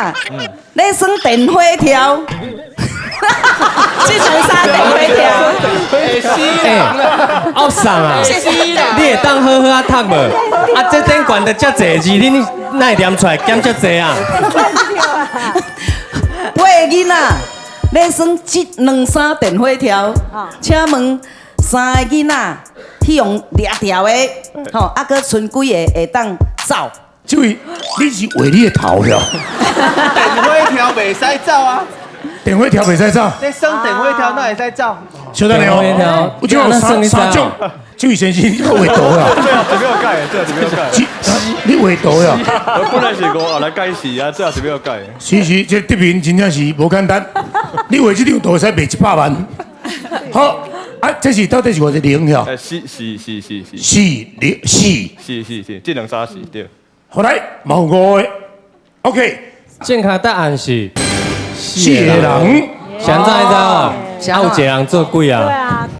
啦，咧算电火条，这层沙电火条，奥桑啊，你会当好好啊读无？啊，这顶悬的遮济字，恁哪会念出来减遮济啊？八个囡仔咧算这两三电火条，请问三个囡仔去用掠条的，吼，啊，搁剩几个会当走？这位你是画你的头了，电火条袂使走啊，电火条袂使走，你算电火条哪会使走？小等下哦，我就有三种，这位先生你画图啊？最后是要改，最后是要改。你画图呀？本来是我后来改死啊，最后是要改。是，这得名真正是无简单。你画这张图会使卖100万。好，啊，这是到底是我的零了？是，这两三是对。好来，毛5个 ，OK。正确答案是4个人。现在知道啊？有一个人做鬼啊？对啊。